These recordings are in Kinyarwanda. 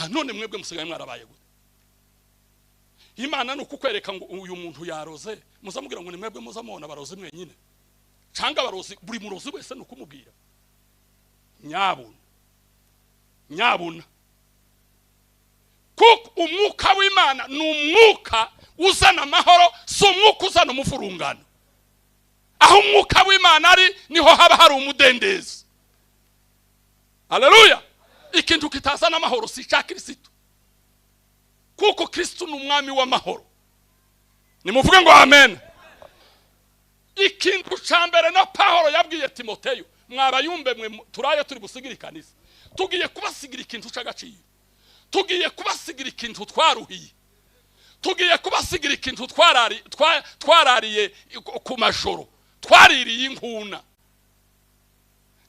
none mwebwe musigaye mwarabaye gute? Imana nuko kwereka ngo uyu muntu yaroze muzamubwira ngo ni mwebwe muzamubona baroze mwenyine cyangwa baroze buri murozi wese nuko umubwira nyabuna kuko umwuka w'Imana ni umwuka uzana amahoro, si umwuka uzana umuvurungano. Aho umwuka w'Imana ari niho haba hari umudendezi. Haleluya. Ikintu kitazana amahoro si cya Kristo, kuko Kristo ni umwami w'amahoro. Nimuvuge ngo amen. Ikintu cyambere na Paulo yabwiye Timoteyo, mwabayumbe mwe turaye turi gusigira ikanisa, tugiye kubasigira ikintu cy'agaciro, tugiye kubasigira ikintu twaruhiye, tugiye kubasigira ikintu twarariye ku majoro, twaririye inkuna.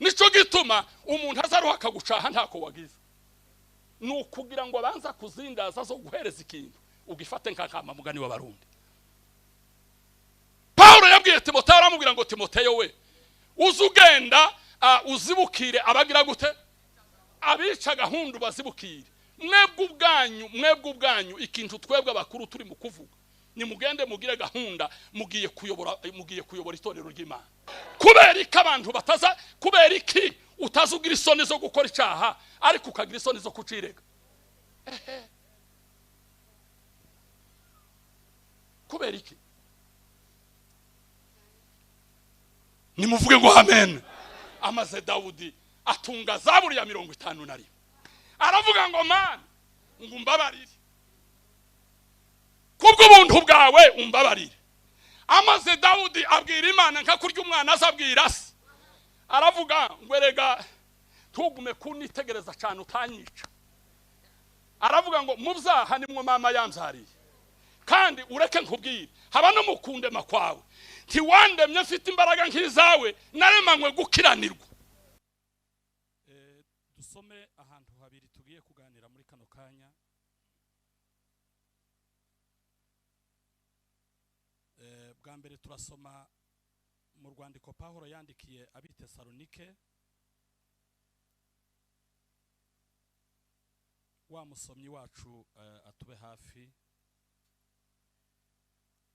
Nico gituma umuntu azaruha akagucaha ntako wagize, nukugira ngo abanza kuzindaza zo guhereza ikintu ugifate nk'akama mugani w'abarundi. Paulo yabwiye Timoteyo, aramubwira ngo Timoteyo we uzugenda uzibukire abagira gute, abica gahundu bazibukire. Mwebwe ubwanyu ikintu twebwe abakuru turi mu kuvuga, ni mugende mugire gahunda, mugiye kuyobora itorero ry'Imana. Kubera iki abantu bataza, kubera iki utazugira isoni zo gukora icyaha ariko ukagira isoni zo kucirega? Kubera iki? Nimuvuge ngo amen. Amaze Dawudi atunga Zaburi ya 51, aravuga ngo Mana ngumbabarire, kubwo buntu bwawe umbabarire. Amaze Dawudi abwira Imana nka kurya umwana azabwira se, aravuga ngo erega tugume kunitegereza cyane utanyica. Aravuga ngo mu byaha nimwo mama yamzariye, kandi ureke nkubwire haba no mukunde makwawe, ntiwandemye mfite imbaraga nk'izawe, naremanywe gukiranirwa. Dusome ahantu habiri tugiye kuganira muri kano kanya. Bwa mbere turasoma mu rwandiko Paulo yandikiye abitesalonike. Wa musomyi wacu atube hafi.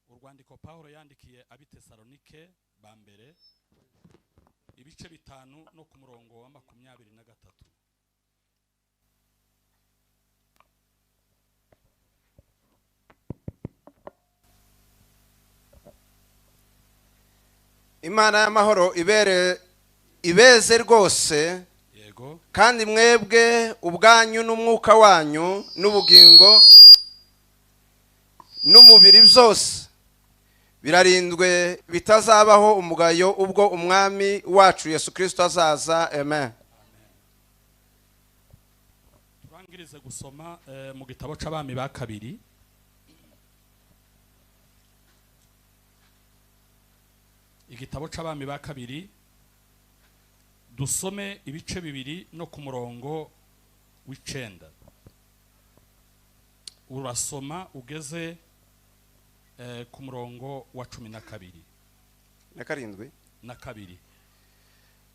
Urwandiko Paulo yandikiye abitesalonike ba mbere ibice 5 no ku murongo wa 23. Imana y'amahoro ibeze rwose, yego, kandi mwebwe ubwanyu n'umwuka wanyu n'ubugingo n'umubiri byose birarindwe bitazabaho umugayo ubwo umwami wacu Yesu Kristo azaza. Amen. Turangirize gusoma mu gitabo c'abami ba kabiri. Igitabo c'abami ba kabiri dusome ibice 2 no ku murongo w'9. Urasoma ugeze ku murongo wa 12 na kabiri.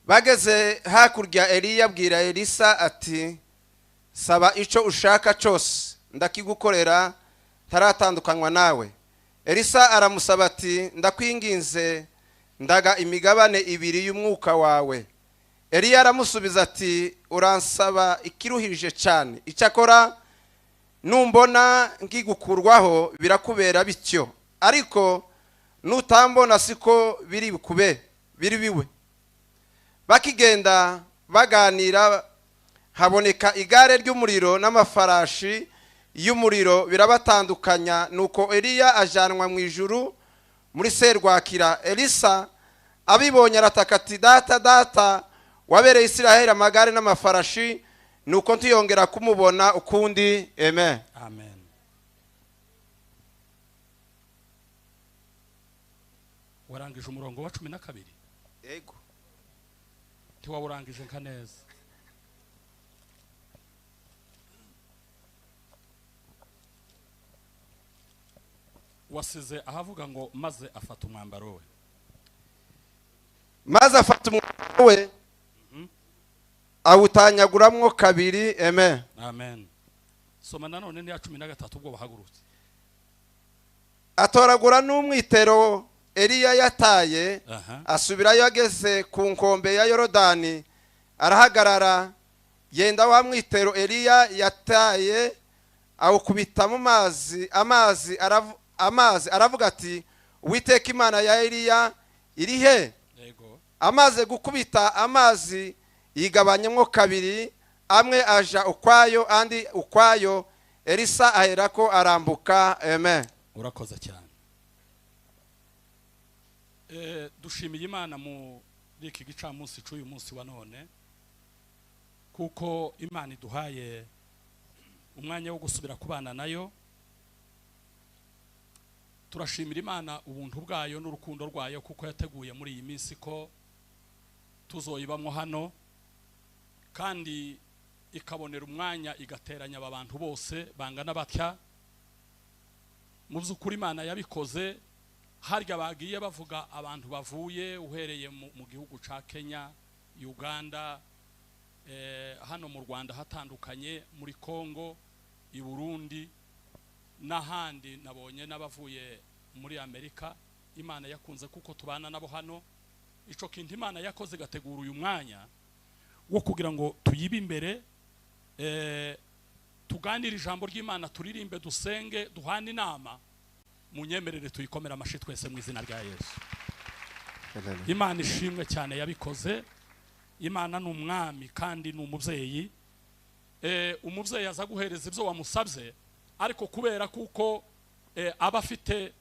Bageze hakurya, Eliya abwira Elisa ati, saba ico ushaka cyose ndakigukorera taratandukanywa nawe. Elisa aramusaba ati, ndakwinginze ndaga imigabane 2 y'umwuka wawe. Eliya aramusubiza ati, uransaba ikiruhije cyane, icyakora numbona ngigukurwaho birakubera bityo, ariko nutambona siko biri biwe. Bakigenda baganira, haboneka igare ry'umuriro n'amafarashi y'umuriro birabatandukanya, nuko Eliya ajanwa mu ijuru muri serwakira. Elisa abibonye arataka ati, data wabereye Isiraheli amagare n'amafarashi, nuko ntiyongera kumubona ukundi. Amen. Amen. Warangije umurongo wa 12? Yego. Tiwawurangije nka neza. Wasize ahavuga ngo maze afata umwambaro we. Maze afata umwambaro we awutanyaguramwo kabiri. Amen. Amen. soma nanone ni ya 13 ubwo bahagurutse. Atoragura n'umwitero Eliya yataye, asubirayo ageze ku nkombe ya Yorodani, arahagarara, yenda wa mwitero Eliya yataye awukubita mu amazi aravuga ati, Uwiteka Imana ya Eliya iri he? Amaze gukubita amazi yigabanyemo kabiri, amwe aja ukwayo andi ukwayo, Elisa aherako arambuka. Amen. Urakoze cyane. Dushimiye Imana muri iki gicamunsi cy'uyu munsi wa none, kuko Imana iduhaye umwanya wo gusubira kubana nayo. Turashimira Imana ubuntu bwayo n'urukundo rwayo, kuko yateguye muri iyi minsi ko tuzoyibamwo hano, kandi ikabonera umwanya igateranya abantu bose bangana batya. Mu by'ukuri Imana yabikoze. Harya bagiye bavuga abantu bavuye uhereye mu gihugu ca Kenya, Uganda, hano mu Rwanda hatandukanye, muri Kongo, i Burundi n'ahandi. Nabonye n'abavuye muri Amerika. Imana yakunze kuko tubana nabo hano. Ico kintu Imana yakoze gategura uyu mwanya wo kugira ngo tuyibe imbere, tuganire ijambo ry'Imana, turirimbe, dusenge, duhane inama. Munyemerere tuyikomera amashi twese mu izina rya Yesu. Imana ishimwe cyane yabikoze. Imana ni umwami kandi ni umubyeyi. Umubyeyi aza guhereza ibyo wamusabye, ariko kubera kuko aba afite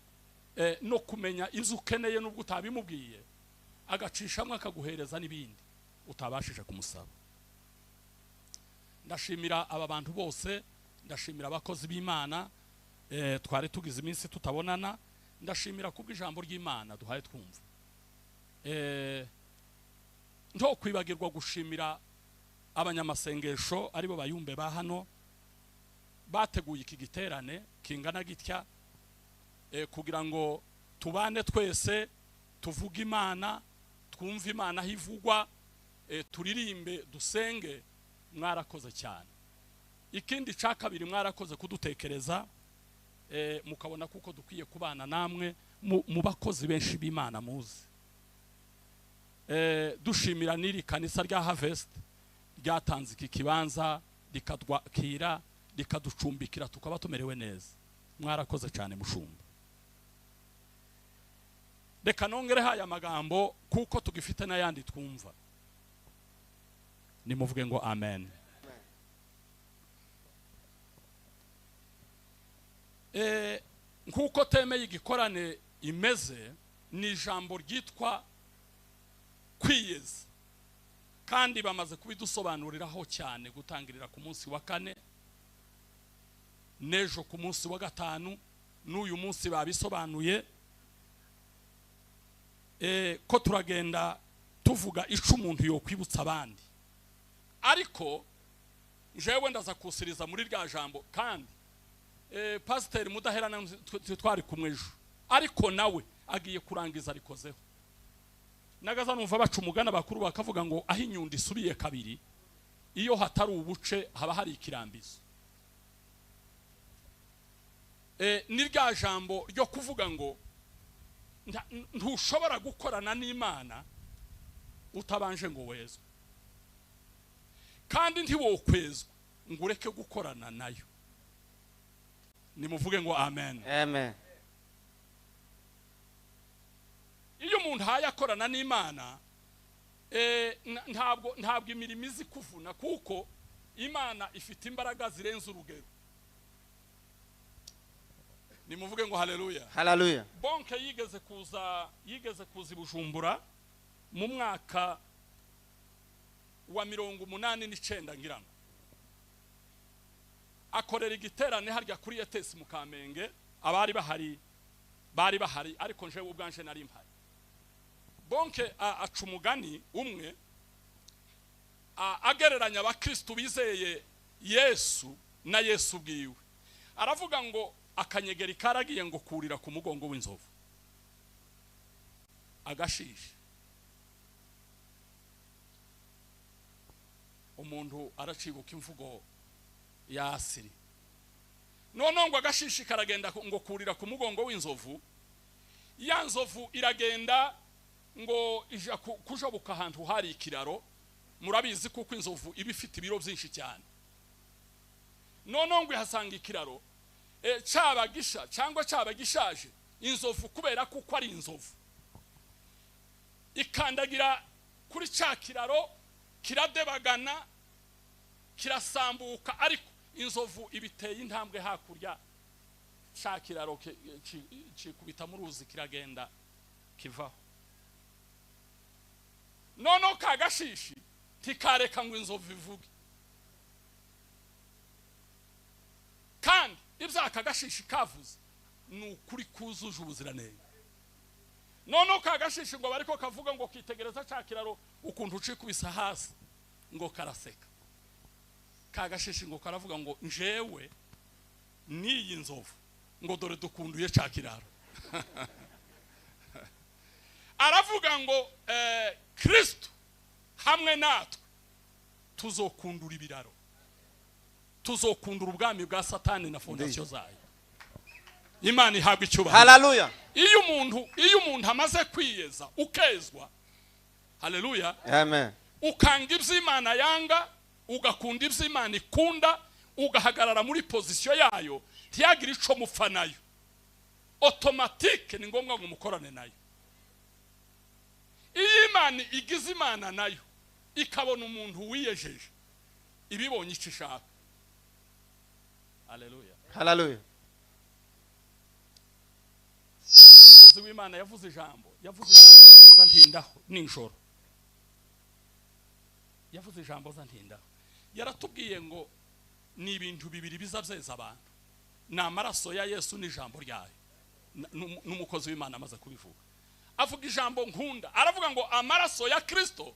no kumenya ibyo ukeneye n'ubwo utabimubwiye, agacishamo akaguhereza n'ibindi utabashije kumusaba. Ndashimira aba bantu bose, ndashimira abakozi b'Imana twari tugize iminsi tutabonana. Ndashimira kubwo ijambo ry'Imana duhaye twumva. Nto kwibagirwa gushimira abanyamasengesho aribo Bayumbe ba hano bateguye iki giterane kingana gitya, kugira ngo tubane twese, tuvuge Imana, twumve Imana hivugwa, turirimbe, dusenge. Mwarakoze cyane. Ikindi ca kabiri, mwarakoze kudutekereza, mukabona kuko dukwiye kubana namwe mu bakozi benshi b'Imana muzi. Dushimira n'iri kanisa rya Harvest ryatanze iki kibanza, rikadwakira, rikaducumbikira, tukaba tumerewe neza. Mwarakoze cyane mushumba. Reka nongere haya magambo kuko tugifite n'ayandi twumva. Nimuvuge ngo amen. Nkuko teme y'igikorane imeze, ni ijambo ryitwa kwiyeza, kandi bamaze kubidusobanuriraho cyane, gutangirira ku munsi wa 4, nejo ku munsi wa 5, n'uyu munsi babisobanuye. Ko turagenda tuvuga ico umuntu yo kwibutsa abandi, ariko jewe ndaza kusiriza muri rya jambo. Kandi Pastor Mudaherana twari kumwejo, ariko nawe agiye kurangiza rikozeho. Nagaza numva baca umugana bakuru bakavuga ngo aho inyundo isubiye kabiri, iyo hatari ubuce haba hari ikirambizo. Ni rya jambo ryo kuvuga ngo ntushobora gukorana n'Imana utabanje ngo wezwe, kandi ntiwokwezwa ngo ureke gukorana nayo. Nimuvuge ngo amen. Amen. Iyo umuntu hayakorana n'Imana, ntabwo imirimo izi kuvuna, kuko Imana ifite imbaraga zirenze urugero. Nimuvuge ngo haleluya. Haleluya. Bonke yigeze kuza i Bujumbura mu mwaka wa 1989 ngira ngo. Akorera igiterane harya kuri ETS mu Kamenge. Abari bahari ariko nje ubwanje nari mpari. Bonke aca umugani umwe, agereranya abakristo bizeye Yesu na Yesu bwiwe. Aravuga ngo akanyegeri karagiye ngo kurira ku mugongo w'inzovu, agashisha. Umuntu aracibuka imvugo ya Asiri none ngo agashishi karagenda ngo kurira ku mugongo w'inzovu, ya nzovu iragenda ngo ija kujobuka ahantu hari ikiraro. Murabizi kuko inzovu iba ifite ibiro byinshi cyane. None ngo ihasanga ikiraro cyabagisha cyangwa cyabagishaje, inzovu kubera kuko ari inzovu ikandagira kuri cya kiraro, kiradebagana kirasambuka, ariko inzovu ibiteye intambwe hakurya, cya kiraro kikubita mu ruzi kiragenda kivaho. None kagashishi tikareka ngo inzovu ivuge, kandi ibyaka gashishi kavuze ni ukuri kuzuje ubuziranenge. None kagashishi ngo bariko kavuga ngo kitegereza cya kiraro ukuntu ucikubisa hasi, ngo karaseka. Kagashishi ngo karavuga ngo njewe niyi nzovu ngo dore dukunduye cya kiraro. Aravuga ngo Kristo hamwe natwe tuzokundura ibiraro, tuzokundura ubwami bwa Satani na fondasiyo zayo. Imana ihabwa icyubahiro. Haleluya. Iyo umuntu amaze kwiyeza ukezwa, haleluya, amen, ukanga iby'Imana yanga, ugakunda iby'Imana ikunda, ugahagarara muri pozisiyo yayo, ntiyagira ico mupfa nayo, automatique ni ngombwa ngo mukorane nayo. Iyo Imana igize Imana nayo ikabona umuntu wiyejeje, ibibonye icyo ishaka. Haleluya, haleluya. Umukozi w'Imana yavuze ijambo nanjye ntindaho ninjoro. Yavuze ijambo ntindaho, yaratubwiye ngo ni ibintu bibiri bizabyeza abantu, ni amaraso ya Yesu n'ijambo ryayo. N'umukozi w'Imana amaze kubivuga, avuga ijambo nkunda, aravuga ngo amaraso ya Kristo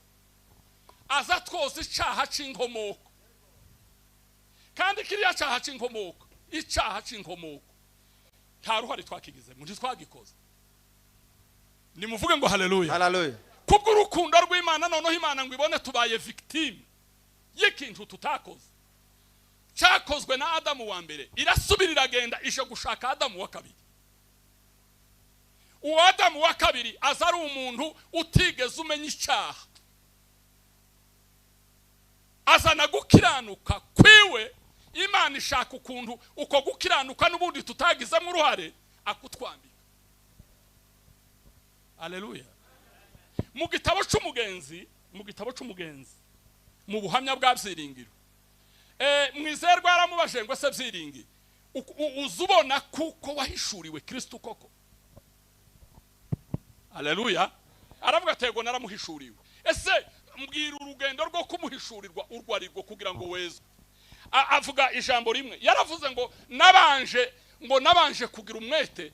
aza twoza icyaha cy'inkomoko. Kandi kiriya cyaha cy'inkomoko, icyaha cy'inkomoko nta ruhare twakigize, muri twagikoze. Nimuvuge ngo haleluya, haleluya. Kubwo urukundo rw'Imana noneho Imana ngo ibone tubaye victime y'ikintu tutakoze. Cyakozwe na Adamu wa mbere, irasubira iragenda ije gushaka Adamu wa kabiri. Uwo Adamu wa kabiri aza ari umuntu utigeze umenya icyaha, azana gukiranuka kwiwe. Imana ishaka ukuntu uko gukiranuka n'ubundi tutagizemo uruhare akutwambika. Haleluya. Mu gitabo cy'umugenzi, mu buhamya bwa Byiringiro, Mwizerwa yaramubajije ngo se Byiringiro uzubona kuko wahishuriwe Kristo koko? Haleluya. Aravuga atego naramuhishuriwe. Ese mbwira urugendo rwo kumuhishurirwa urwarirwo kugira ngo wezwe. Avuga ijambo rimwe, yaravuze ngo nabanje kugira umwete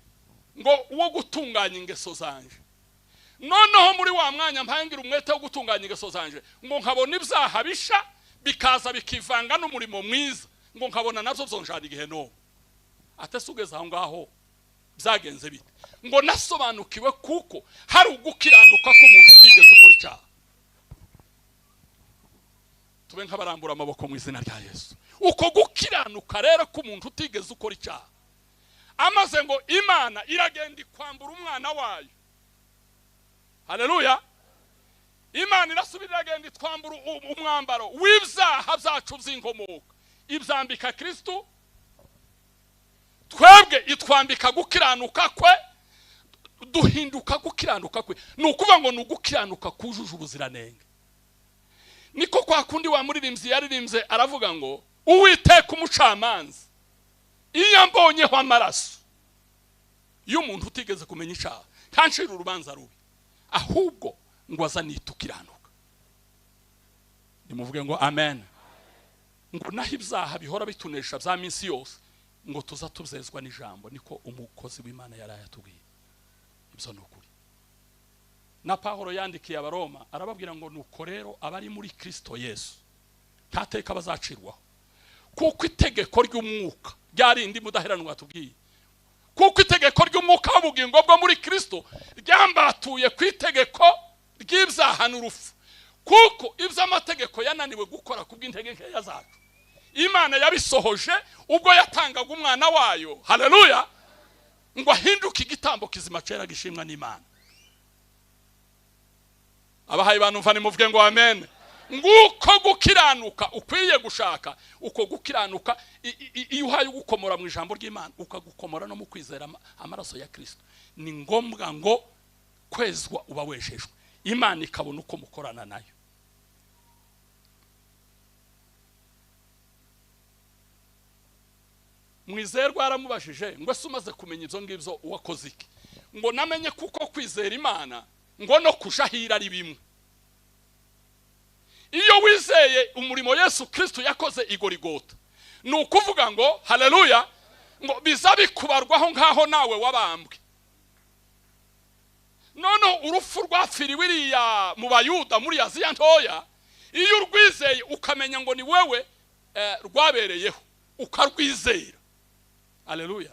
ngo uwo gutunganya ingeso zanje. Noneho muri wa mwanya mpangira umwete wo gutunganya ingeso zanje, ngo nkabona ibyaha bisha bikaza bikivanga n'umurimo mwiza, ngo nkabona navyo byonjana igihe no. Atesugeza aho ngaho byagenze bite? Ngo nasobanukiwe kuko hari ugukiranuka ko umuntu utigeze ukora icyaha. Tube nk'abarambura amaboko mu izina rya Yesu. Uko gukiranuka rero ko umuntu utigeze ukora icyaha, amaze ngo Imana iragenda ikwambura umwana wayo. Haleluya. Imana irasubira iragenda itwambura umwambaro w'ibyaha byacu by'inkomoko, ibyambika Kristo, twebwe itwambika gukiranuka kwe, duhinduka gukiranuka kwe. Nukuvuga ngo nugukiranuka kujuje ubuziranenge. Niko kwa kundi wa muririmbyi yaririmbye aravuga ngo Uwiteka umucamanza iyo mbonyeho amaraso y'umuntu utigeze kumenya icyaha ntancira urubanza rubi, ahubwo ngo azanitukiranuka. Nimuvuge ngo amen. Ngo naho ibyaha bihora bitunesha bya minsi yose ngo tuza tuzezwa n'ijambo. Niko umukozi w'Imana yarayatubwiye. Ibyo nukuri. Na Paulo yandikiye abaroma arababwira ngo nuko rero abari muri Kristo Yesu ntateka bazacirwaho, kuko itegeko ry'umwuka ryarindi mudaheranwa tubwiye, kuko itegeko ry'umwuka w'ubugingo bwo muri Kristo ryambatuye ku itegeko ry'ibyaha n'urupfu, kuko ibyo amategeko yananiwe gukora kubw'intege nkeya zacu Imana yabisohoje ubwo yatangaga umwana wayo. Haleluya. Ngo ahinduke igitambo kizima cyera gishimwa n'Imana. Abahaye bantu mva nimuvuge ngo amen. Nguko gukiranuka ukwiye gushaka, uko gukiranuka iyo uhaye gukomora mu ijambo ry'Imana ukagukomora no mu kwizera amaraso ya Kristo. Ni ngombwa ngo kwezwa uba wejejwe, Imana ikabona uko mukorana nayo. Mwizerwa aramubashije ngo se umaze kumenya ibyo ngibyo uwakoze iki? Ngo namenye kuko kwizera Imana ngo no kushahira ari bimwe. Iyo wizeye umurimo Yesu Kristo yakoze igorigota, ni ukuvuga ngo haleluya, ngo bizabikubarwaho nkaho nawe wabambwe. None urupfu rwapfiriwe iriya mu Bayuda muri Aziya ntoya, iyo urwizeye ukamenya ngo ni wewe rwabereyeho ukarwizera. Haleluya.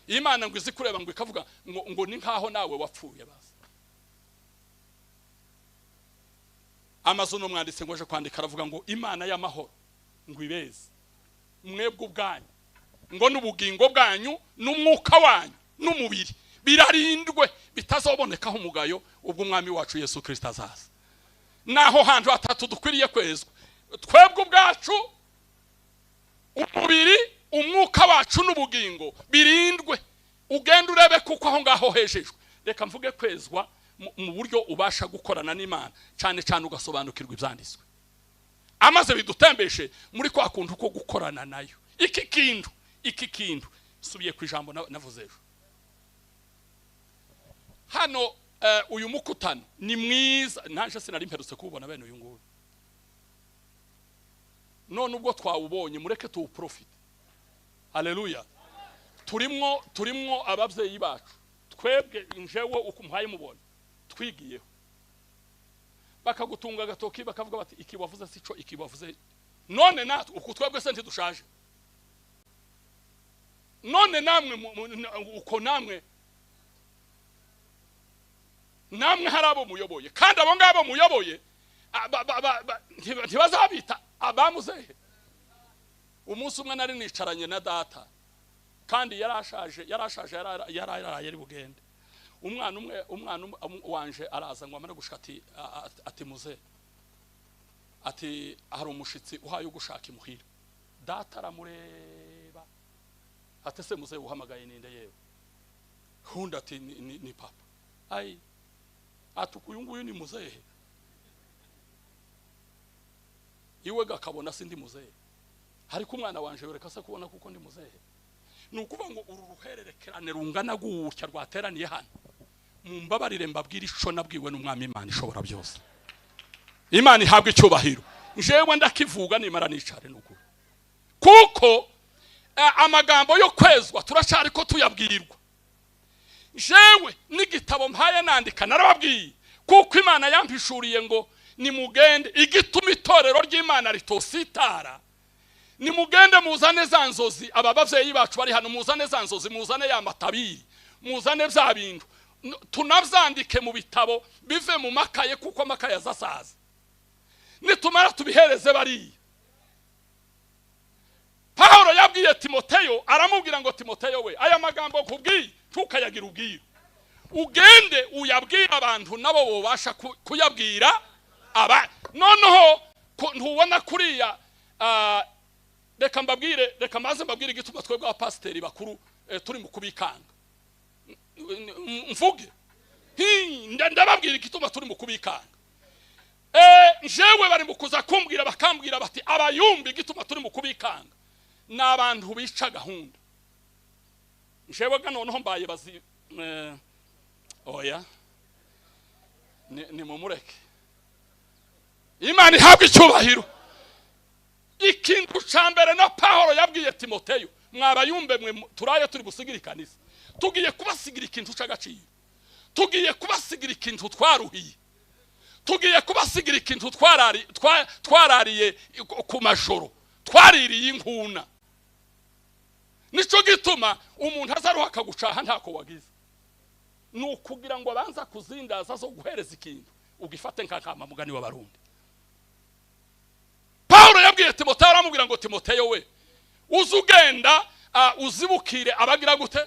Imana ngo izi kureba ngo ikavuga ngo ni nkaho nawe wapfuye basi. Amazono mwanditse ngo aje kwandika aravuga ngo Imana y'amahoro ngo ibeze mwebwe ubwanyu ngo n'ubugingo bwanyu n'umwuka wanyu n'umubiri birarindwe bitazobonekaho umugayo ubwo umwami wacu Yesu Kristo azaza. Naho hantu hatatu dukwiriye kwezwa: twebwe ubwacu, umubiri, umwuka wacu n'ubugingo birindwe. Ugenda urebe kuko aho ngaho hejejwe. Reka mvuge kwezwa mu buryo ubasha gukorana n'Imana, cyane cyane ugasobanukirwa ibyanditswe. Amaze bidutembeshe muri kwa kuntu ko gukorana nayo. Iki kintu subiye ku ijambo navuze ejo. Hano uyu mukutano ni mwiza, nanje sinari mperutse kubona bene uyu nguyu. None ubwo twawubonye mureke tuwuprofite. Haleluya. Turimwo ababyeyi bacu, twebwe njewe ukumuhaye mubona twigiyeho, bakagutunga gatoki bakavuga bati iki wavuze sico, iki wavuze. None natwe uko twebwe se ntidushaje. None namwe uko namwe harabo muyoboye, kandi abo ngabo muyoboye ntibazabita abamuzehe. Umunsi umwe nari nicaranye na data, kandi yarashaje yari bugende. Umwana wanje araza ngo amara gushaka ati muze, ati hari umushitsi uhaye ugushaka imuhira. Data aramureba ati se muze uhamagaye ninde yewe? Hunda ati ni papa. Ai atukuyu nguyu ni muzehe. Iwe gakabona sindi muzehe. Hariko umwana wanje yoreka se kubona kuko ndi muzehe. Nukuvuga ngo uru ruhererekerane rungana gutya rwateraniye hano, mumbabarire mbabwira ico nabwiwe n'umwami Imana ishobora byose. Imana ihabwa icyubahiro. Njewe ndakivuga nimara nicare nuko kuko amagambo yo kwezwa turacari ko tuyabwirwa. Jewe n'igitabo mpaye nandika narababwiye kuko Imana yampishuriye ngo nimugende igituma itorero ry'Imana ritositara. Nimugende muzane za nzozi, aba bavyeyi bacu bari hano, muzane za nzozi, muzane ya matabiri, muzane bya bintu tunavyandike mu bitabo bive mu makaye kuko makaye azasaza. Nitumara tubihereze bari. Paulo yabwiye Timoteyo, aramubwira ngo Timoteyo we, aya magambo kubwiye tukayagira ubwiro. Ugende uyabwira abantu nabo bobasha kuyabwira aba. Noneho ntubona kuriya reka maze mbabwire igituma twebwe abapasiteri bakuru turi mu kubikanga. Mvuge ndababwira igituma turi mu kubikanga. Jewe bari mu kuza kumbwira bakambwira bati abayumbi igituma turi mu kubikanga n'abantu bica gahunda. Jewe noneho mbaye bazi oya ni mumureke. Imana ihabwa icyubahiro. Ikintu cyambere na Paulo yabwiye Timoteyo, mwabayumbe mwe turaye turi busigira ikanisa, tugiye kubasigira ikintu cy'agaciro, tugiye kubasigira ikintu twaruhiye, tugiye kubasigira ikintu twarariye ku majoro, twaririye inkuna. Nico gituma umuntu azaruha akagucaha ntako wagize, nukugira ngo abanza kuzindaza zo guhereza ikintu ugifate nk'akama mugani w'abarundi. Paulo yabwiye Timoteyo aramubwira ngo Timoteyo we uzugenda uzibukire abagira gute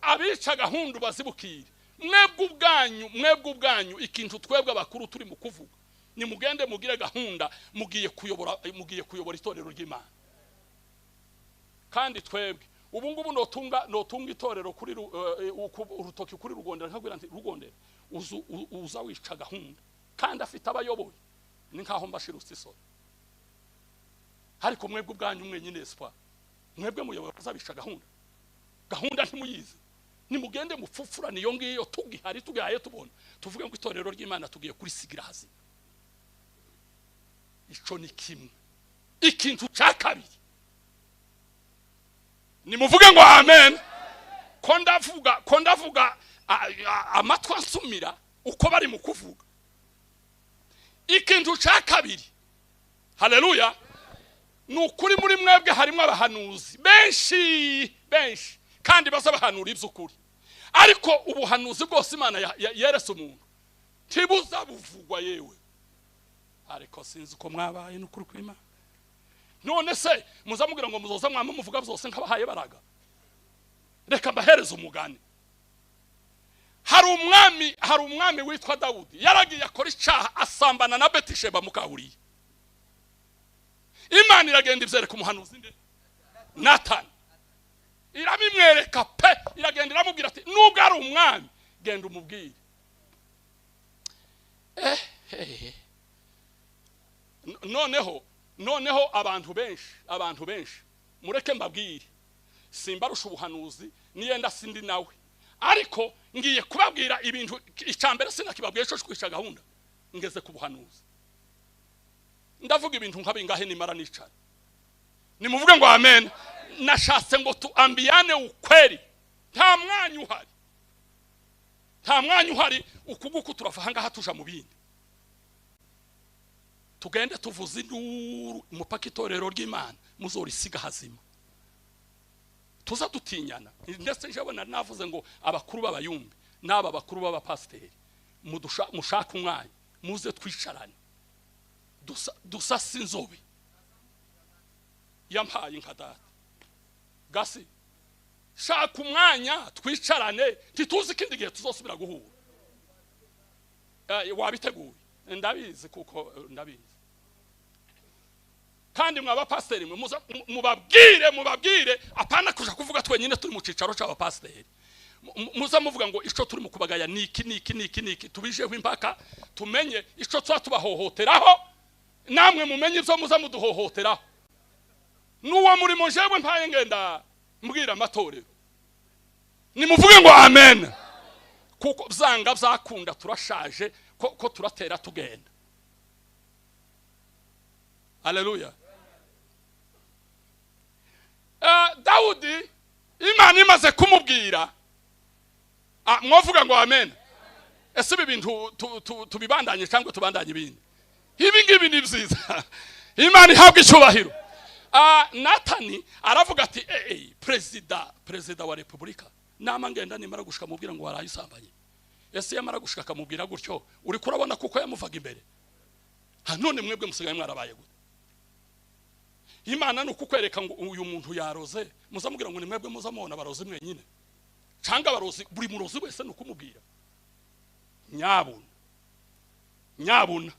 abica gahunda bazibukire mwebwe ubwanyu ikintu twebwe abakuru turi mu kuvuga ni mugende mugire gahunda mugiye kuyobora itorero ry'Imana kandi twebwe ubu ngubu notunga itorero kuri urutoki kuri Rugondera nkabwira nti Rugondera uza wica gahunda kandi afite abayoboye ni nkaho mbashirutse isoro ariko mwebwe ubwanyu mwenyine espoir mwebwe muyobora kuzabica gahunda ntimuyizi ni mugende mupfufura niyo ngiyo tugihaye tubona tuvuge ngo itorero ry'Imana tugiye kurisigira hazina ico ni kimwe ikintu cya kabiri ni muvuge ngo amen ko ndavuga amatwi ansumira uko bari mu kuvuga ikintu cya kabiri haleluya nukuri muri mwebwe harimo abahanuzi benshi kandi bazabahanura iby'ukuri ariko ubuhanuzi bwose Imana yerese umuntu tibuza buvugwa yewe ariko sinzi ko mwabaye n'ukuri kw'Imana none se muzamubwira ngo muzoza mwama muvuga byose nkabahaye baraga reka mbahereze umugani hari umwami witwa Dawudi yaragiye akora icyaha asambana na Betisheba mukahuriye Imana iragenda ivyereka umuhanuzi nde Nathan irabimwereka pe iragenda iramubwira ati nubwo ari umwami genda umubwire noneho abantu benshi mureke mbabwire simbarusha ubuhanuzi niyenda sindi nawe ariko ngiye kubabwira ibintu icambere sinakibabwiye cyo kwisha gahunda ngeze ku buhanuzi ndavuga ibintu nkabingahe nimara nicara nimuvuge ngo amen nashatse ngo tuambiyane ukweli nta mwanya uhari ukuguku turafahanga hatuja mu bindi tugende tuvuze induru umupaka itorero ry'Imana muzorisiga hazima tuza dutinyana ndetse njabona navuze ngo abakuru b'abayumbe n'aba bakuru b'abapasteri mushaka umwanya muze twicarane dusasa inzobe yampaye inkadata gasi shaka umwanya twicarane tituzi ikindi gihe tuzosubira guhura wabiteguye ndabizi kuko ndabizi kandi mwaba pasiteri mubabwire apana kuja kuvuga twenyine turi mu cicaro c'abapasiteri muza muvuga ngo ico turi mu kubagaya niki tubijeho impaka tumenye ico twa tubahohoteraho namwe mumenye ivyo muza muduhohoteraho nuwo murimo jewe mpaye ngenda mbwira amatorero nimuvuge ngo amen kuko byanga byakunda turashaje ko turatera tugenda haleluya Dawudi Imana imaze kumubwira mwovuga ngo amen ese ibintu tubibandanye cyangwa tubandanye ibindi ibi ngibi ni byiza Imana ihabwa icyubahiro Natani aravuga ati perezida wa Republika nama ngenda nimara gushika mubwira ngo warayisambanye ese yamara gushika akamubwira gutyo uri kurabona kuko yamuvaga imbere none mwebwe musigaye mwarabaye gute Imana nukukwereka ngo uyu muntu yaroze muzamubwira ngo ni mwebwe muzamubona baroze mwenyine cyangwa baroze buri murozi wese nukumubwira nyabuna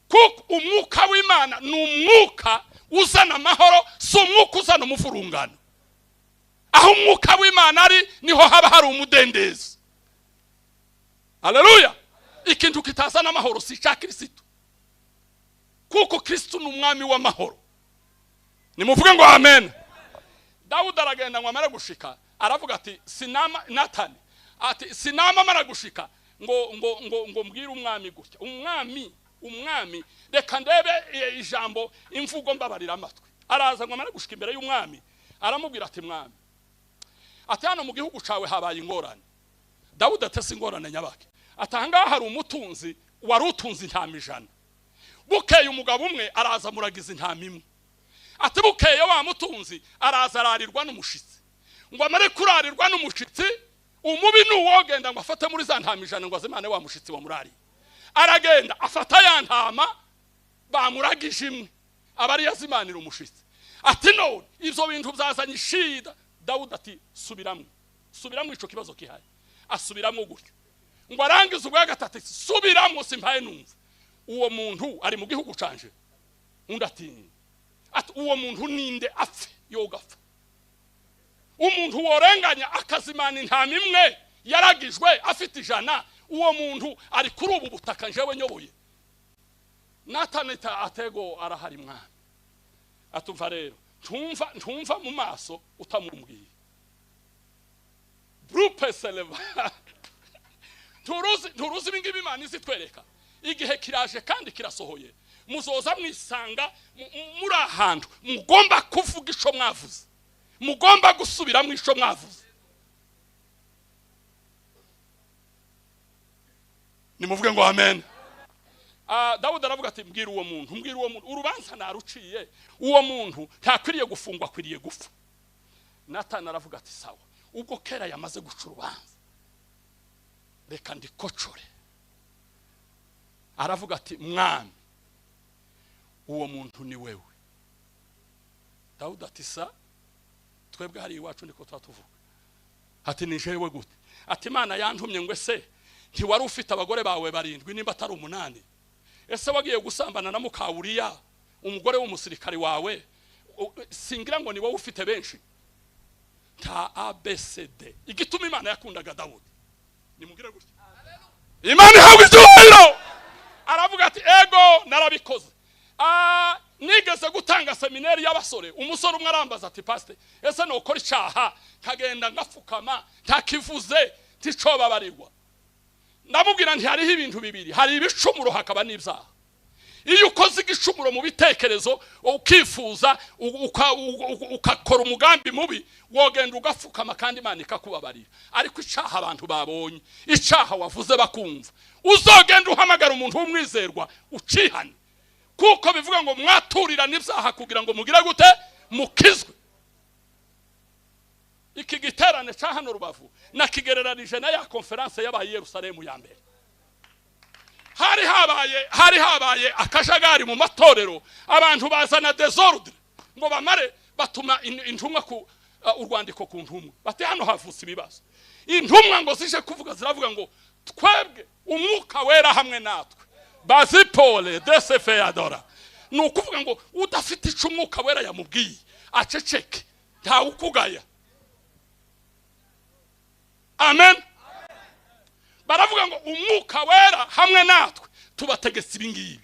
kuko umwuka w'Imana n'umwuka uzana amahoro si umwuka uzana umuvurungano aho umwuka w'Imana ari niho haba hari umudendezo haleluya ikintu kitazana amahoro si cya Kristo kuko Kristo n'umwami w'amahoro nimuvuge ngo amen Dawudi aragenda ngo amara gushika aravuga ati sinama Natani ati sinama mara gushika ngo mbwira umwami gutya umwami reka ndebe ijambo imvugo mbabarira amatwi araza ngo amara gushika imbere y'umwami aramubwira ati mwami ati hano mu gihugu cawe habaye ingorane Dawudi atese ingorane nyabake atanga hari umutunzi warutunzi intama 100 bukeye umugabo umwe araza muragiza intama imwe ati bukeye wa mutunzi araza ararirwa n'umushitsi ngo amare kurarirwa n'umushitsi umubi nuwogenda ngo afate muri za ntama 100 ngo azimane wa mushitsi wa murari aragenda afata ya ntama bamuragije imwe abari yazimanira umushitsi ati none ivyo bintu byazanye ishida. Dawudi ati subiramwe ico kibazo kihaye. Asubiramwe gutyo ngo arangize ubwa gatatu subiramwe simpaye numva. Uwo muntu ari mu gihugu canje. Undi ati uwo muntu ninde apfe yogapfa. Umuntu worenganya akazimana intama imwe yaragijwe afite ijana. Uwo muntu ari kuri ubu butaka njewe nyoboye. Natanita atego arahari mwana. Atumva rero ntumva mu maso utamumbwiye. Brupe seleva. Turuzi bingibi Imana izitwereka. Igihe kiraje kandi kirasohoye. Muzoza mwisanga muri ahantu mugomba kuvuga ico mwavuze. Mugomba gusubira mu ico mwavuze. Nimuvuge ngo amen. Dawudi aravuga ati mbwira uwo muntu urubanza naruciye. Uwo muntu ntakwiriye gufungwa, akwiriye gupfa. Natani aravuga ati sawa, ubwo kera yamaze guca urubanza reka ndikocore. Aravuga ati mwami uwo muntu ni wewe. Dawudi ati sa twebwe hari iwacu ndiko twatuvuga. Ati ni jewe gute? Ati Imana yantumye ngo ese ntiwari ufite abagore bawe 7 nimba atari 8? Ese wagiye gusambana na Mukawuriya umugore w'umusirikari wawe? Singira ngo ni wowe ufite benshi. Ta ABCD. Igituma Imana yakundaga Dawudi. Nimugire gutya. Imana ihawe icyubahiro. Aravuga ati ego narabikoze. Nigeze gutanga seminari y'abasore. Umusore umwe arambaza ati pastor ese no ukora icyaha kagenda ngafukama ntakivuze ticoba barirwa. Ndamubwira nti hariho ibintu bibiri, hari ibicumuro hakaba n'ibyaha. Iyo ukoze igicumuro mu bitekerezo ukifuza ukakora umugambi mubi wogenda ugafukama kandi Imana ikakubabarira. Ariko icyaha abantu babonye, icyaha wavuze bakumva, uzogenda uhamagara umuntu w'umwizerwa ucihane, kuko bivuga ngo mwaturira n'ibyaha kugira ngo mugira gute mukizwe. Iki giterane cya hano Rubavu nakigereranije na ya conference y'abaye i Yerusalemu ya mbere. Hari habaye akajagari mu matorero, abantu bazana desordre ngo bamare batuma intumwa ku urwandiko ku ntumwa bati hano havutse ibibazo. Intumwa ngo zije kuvuga ziravuga ngo twebwe umwuka wera hamwe natwe bazipole desefeadora. Nukuvuga ngo udafite icumwuka wera yamubwiye aceceke nta ukugaya. Amen. Baravuga ngo umwuka wera hamwe natwe tubategetse ibingibi.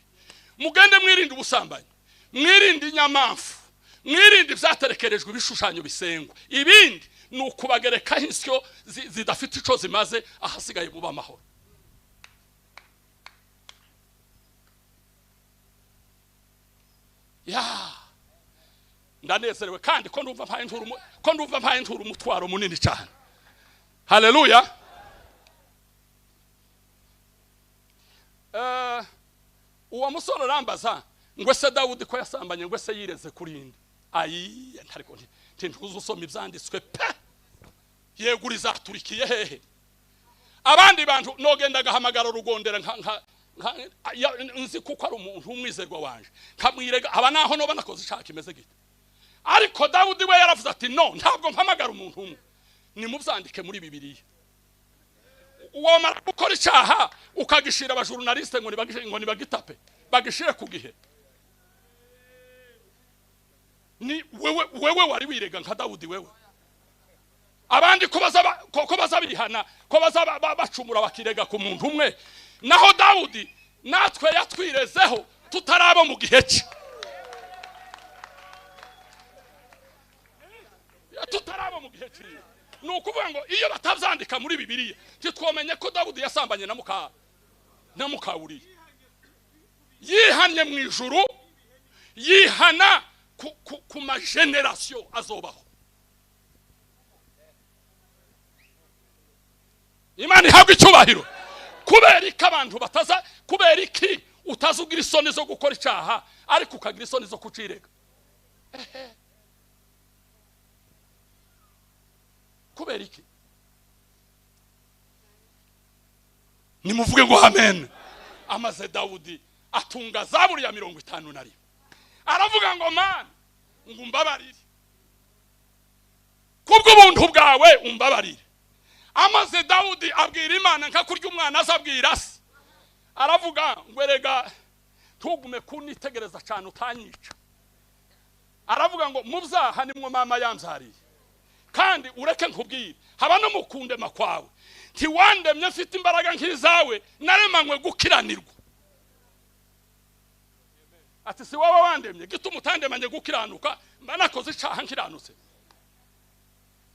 Mugende mwirinde ubusambanyi, mwirinde inyamanfu, mwirinde byaterekerejwe ibishushanyo bisengwa. Ibindi nukubagereka insyo zidafite ico zimaze ahasigaye buba amahoro. Ya ndanezerewe kandi ko ndumva mpaye nturu umutwaro munini cyane. Haleluya. Uwa musoro rambaza ngo se Dawudi ko yasambanye ngo se yireze kurindi. Ayi ntariko ntintuzo usoma ibyanditswe pe. Yeguriza turikiye hehe. Abandi bantu nogenda gahamagara rugondera nzi kuko ari umuntu umwizerwa wanje. Kamwirega aba naho no banakoze ishaka imeze gite. Ariko Dawudi we yaravuze ati no ntabwo mpamagara umuntu umwe. Ni mubyandike muri Bibiliya. Uwo mara gukora icyaha ukagishira abajournaliste ngo nibagitape bagishire ku gihe. Ni wewe wari wirega nka Dawudi wewe. Abandi ko bazabihana ko bazabacumura bakirega ku muntu umwe. Naho Dawudi natwe yatwirezeho tutarabo mu gihe cye. Tutarabo mu gihe cye. Nukuvuga ngo iyo batavyandika muri Bibiliya titwomenye ko Dawudi yasambanye na Mukawuriya. Yihanye mu ijuru, yihana ku ma generation azobaho. Imana ihabwe icyubahiro. Kubera iki abantu bataza, kubera iki utazugira isoni zo gukora icyaha ariko ukagira isoni zo kucirega? Kubera iki? Nimuvuge ngo amen. Amaze Dawudi atunga zaburi ya 51 aravuga ngo mana ngo umbabarire kubwo ubuntu bwawe umbabarire. Amaze Dawudi abwira Imana nka kurya umwana azabwira se, aravuga ngo erega tugume kunitegereza cyane utanyica. Aravuga ngo mu byaha nimwo mama yamzariye, kandi ureke nkubwire haba no mukundema kwawe ntiwandemye mfite imbaraga nk'izawe naremanywe gukiranirwa. Ati si wowe wandemye gituma utandemanye gukiranuka mba nakoze icaha nkiranutse.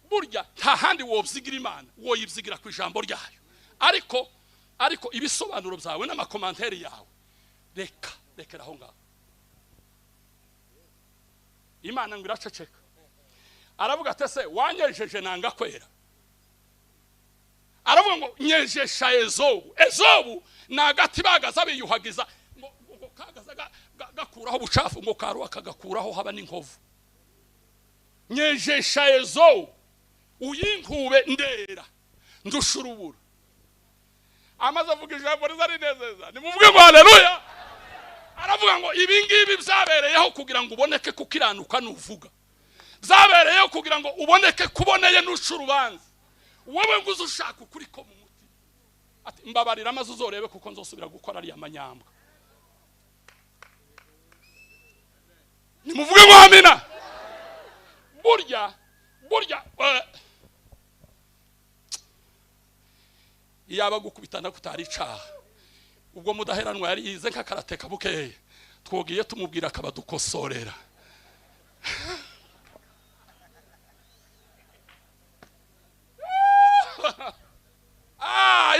Burya nta handi wobyigira Imana woyibyigira ku ijambo ryayo, ariko ibisobanuro byawe n'amakomantere yawe rekera aho ngaho. Imana ngo iraceceka. Aravuga ati se wanyejeje nanga kwera. Aravuga ngo nyejesha ezobu nagati bagaza biyuhagiza ngo kagaza gakuraho bucafu ngo karuwa kagakuraho haba n'inkovu. Nyejesha ezobu uyinkube ndera ndushurubura. Amaze avuga ijambo rizari nezeza nimuvuge ngo haleluya. Aravuga ngo ibi ngibi byabereyeho kugira ngo uboneke kukiranuka nuvuga, byabereyeho kugira ngo uboneke kuboneye n'ushurubanza wowe nguzo ushaka ukuri ko mu mutima. Ati mbabarira amaze uzorebe kuko nzosubira gukora ari amanyambwa. Nimuvuge ngo amina. Burya yaba gukubitana kutari icaha ubwo mudaheranwa yari yize nk'akarateka bukeye twogiye tumubwira akabadukosorera.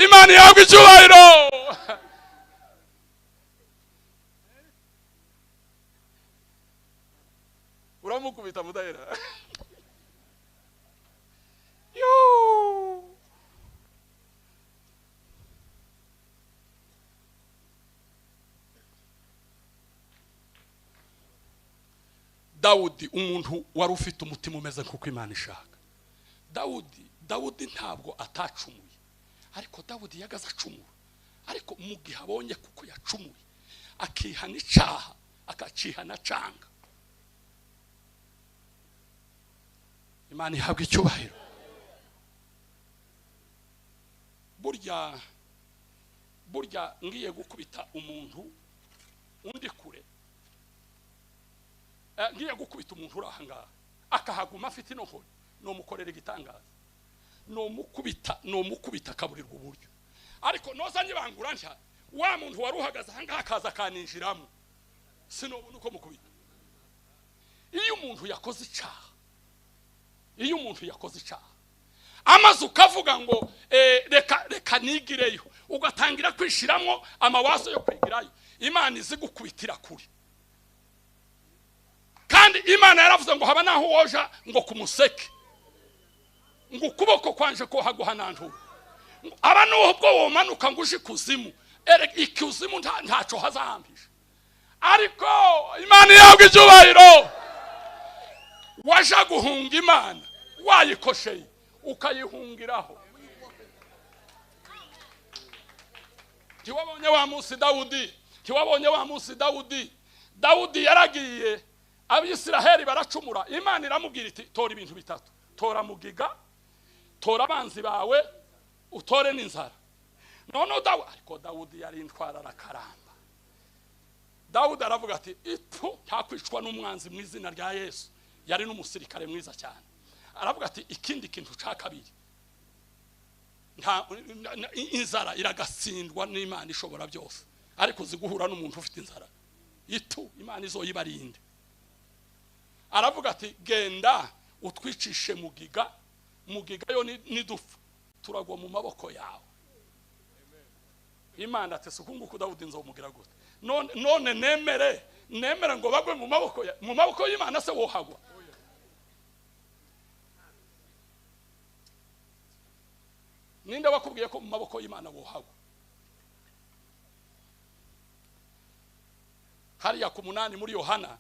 Imana yagwa icyubahiro. Uramukubita mudahera. Dawudi umuntu wari ufite umutima umeze nkuko Imana ishaka. Dawudi ntabwo atacumuye, ariko Dawudi yagaza acumura. Ariko mu gihe abonye kuko yacumuye akihana icaha akacihana canga, Imana ihabwa icyubahiro. Burya ngiye gukubita umuntu undi kure, ngiye gukubita umuntu urahanga akahaguma afite inohori no mukorera igitangaza, no mukubita kaburirwa uburyo. Ariko noza nyibangura ntya wa muntu waruhagaza hanga akaza kaninjiramo sinobona uko mukubita. Iyo umuntu yakoze icaha amaze ukavuga ngo reka nigireyo ugatangira kwishiramo amawaso yo kwigirayo, Imana izi gukubitira kuri. Kandi Imana yaravuze ngo haba naho woja ngo kumuseke ngo kuboko kwanje ko haguhanantura aba n'ubwo womanuka nguje kuzimu ikuzimu ntaco hazahambisha. Ariko Imana yabwe icyubahiro. Waje guhunga Imana wayikosheye ukayihungiraho. Tiwabonye wa munsi Dawudi yaragiye Abisiraheli baracumura. Imana iramubwira iti tora ibintu bitatu, tora mugiga, tora abanzi bawe, utore n'inzara. None ariko Dawudi yari intwara arakaramba. Dawudi aravuga ati ipfu ntakwicwa n'umwanzi mu izina rya Yesu. Yari n'umusirikare mwiza cyane. Aravuga ati ikindi kintu cakabiri inzara iragatsindwa n'Imana ishobora byose, ariko ziguhura n'umuntu ufite inzara Imana izoyibarinde. Aravuga ati genda utwicishe mugiga yo nidufa turagwa mu maboko yawe. Imana ati sukunguko Dawudi nzomugira gute? None nemere ngo bagwe mu maboko y'Imana se wohagwa. Ninde wakubwiye ko mu maboko y'Imana wohagwa? Hariya ku 8 muri Yohana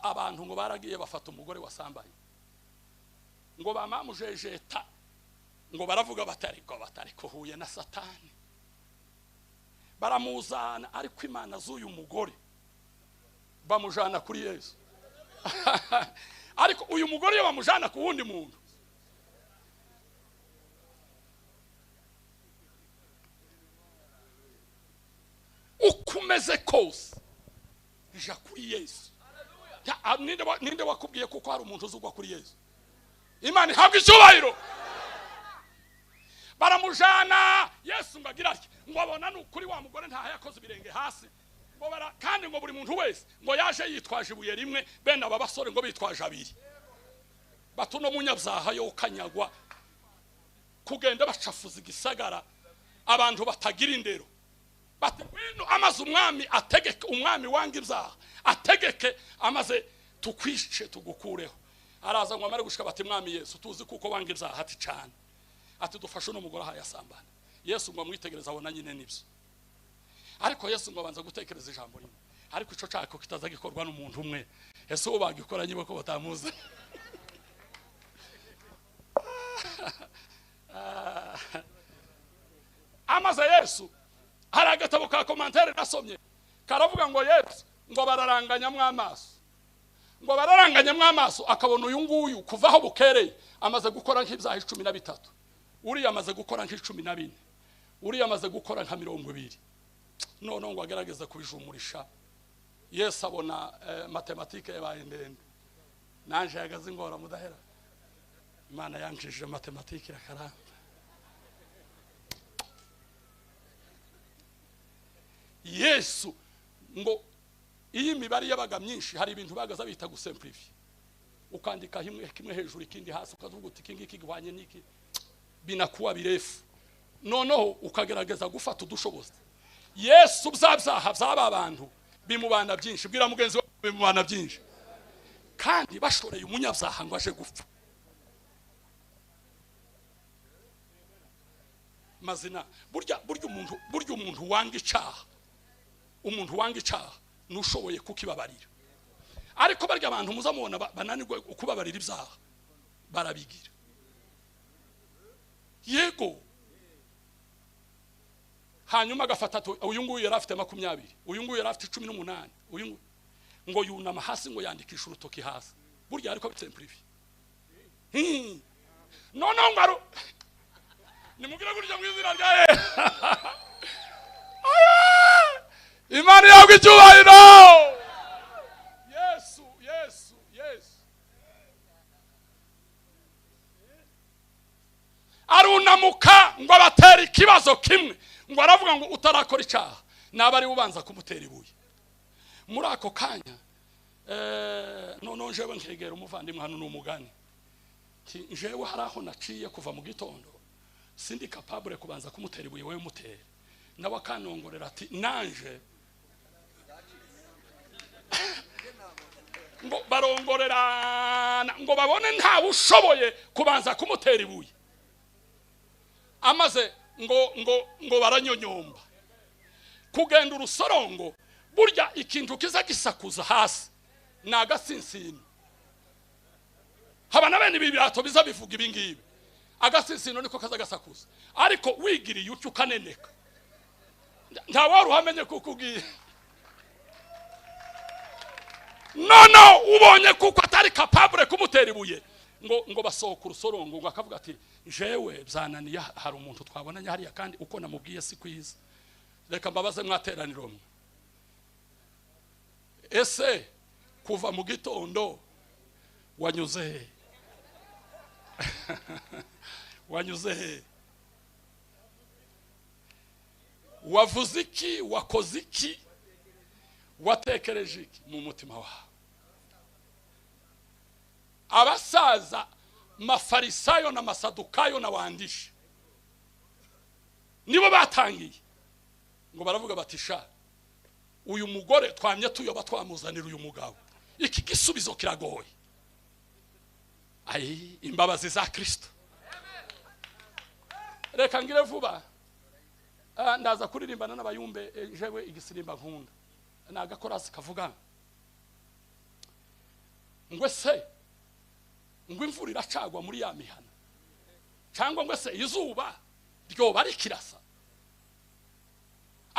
abantu ngo baragiye bafata umugore wasambaye ngo bamamujejeta ngo baravuga batari ko huye na Satani. baramuzana ariko imana z'uyu mugore bamujana kuri Yesu. Ariko uyu mugore yo bamujana ku wundi muntu. Ukumeze kose ija kuri Yesu. Ninde wakubwiye kuko hari umuntu uzugwa kuri Yesu? Imana ihabwa icyubahiro. Baramujana Yesu ngagira ati ngo abona n'ukuri wa mugore ntaha yakoze ibirenge hasi ngo kandi ngo buri muntu wese ngo yaje yitwaje ibuye rimwe bene aba basore ngo bitwaje abiri batuno munyabyaha yo kanyagwa kugenda bacafuza igisagara abantu batagira indero bati wino amaze umwami ategeke umwami wanga ibyaha ategeke amaze tukwishe tugukureho araza ngo amare gushika bati mwami Yesu tuzi kuko wanga ibyaha ati cyane ati dufashe no mugore hayasambana. Yesu ngo amwitegereza abona nyine nibyo. Ariko Yesu ngo abanza gutekereza ijambo rimwe. Ariko ico cyako kitaza gikorwa n'umuntu umwe. Ese uwo bagikora nyibo ko batamuza. Amaze Yesu hari agatabo ka commentaire nasomye karavuga ngo Yesu ngo bararanganya mwamaso. Ngo bararanganya mwamaso akabona uyu nguyu kuvaho bukereye amaze gukora nk'ibyaha 13. Uriya amaze gukora nk'14. Uriya amaze gukora nka 20. None ngo agerageza kubijumurisha. Yesu abona matematike yabaye ndende. Nanje yagaze ngora mudahera. Imana yanjije matematike yakaramba. Yesu ngo iyi mibare yabaga myinshi hari ibintu bagaza bita gusimplify. Ukandika kimwe hejuru ikindi hasi ukavuga uti kingi kigwanye niki binakuwa birefu. Noneho ukagerageza gufata udushobozi. Yesu byabyaha byaba abantu bimubana byinshi bwira mugenzi wawe bimubana byinshi. Kandi bashoreye umunyabyaha ngo aje gupfa. Mazina burya umuntu wanga icaha. Umuntu wanga icaha nushoboye kukibabarira. Ariko barya abantu muzamubona bananirwe kubabarira ibyaha barabigira. Yego hanyuma agafata uyu nguyu yari afite 20 uyu nguyu yari afite 18 uyu ngo yunama hasi ngo yandikisha urutoki hasi burya ariko bitsemplifi none ngaro nimubwira gurya mwizira rya Imana yagwe icyubahiro. Yesu arunamuka ngo abatera ikibazo kimwe ngo aravuga ngo utarakora icyaha naba ari ubanza kumutera ibuye. Muri ako kanya none jewe nkegera umuvandimwe hano n'umugani jewe haraho naciye kuva mu gitondo sindi capable kubanza kumutera ibuye wewe mutere nawe akanongorera ati nanje ngo barongorerana ngo babone nta bushoboye kubanza kumutera ibuye. Amaze ngo baranyonyomba kugenda urusorongo burya ikintu kiza gisakuza hasi nagasinsino haba nabene bibirato biza bivuga ibingibi agasinsino niko kaza gasakuza ariko wigiriye ucyo kaneneka nta waruhamenye kukugiye no ubonye kuko atari capable kumutera ibuye ngo basohoka urusorongo ngo akavuga ati jewe byananiye hari umuntu twabonanye hariya kandi uko namubwiye si kwiza reka mbabaze mwateraniro mwe ese kuva mu gitondo wanyuze he wavuze iki wakoze iki watekereje iki mu mutima wawe. Abasaza mafarisayo na masadukayo na wandishi nibo batangiye ngo baravuga batisha uyu mugore twamye tuyoba twamuzanira uyu mugabo iki gisubizo kiragoye. Ai imbabazi za Kristo. Reka ngire vuba ndaza kuririmbana n'abayumbe jewe igisirimba nkunda nagakorasi kavuga ngwe se ngo imvura iracagwa muri ya mihana cyangwa ngo se izuba ryo bari kirasa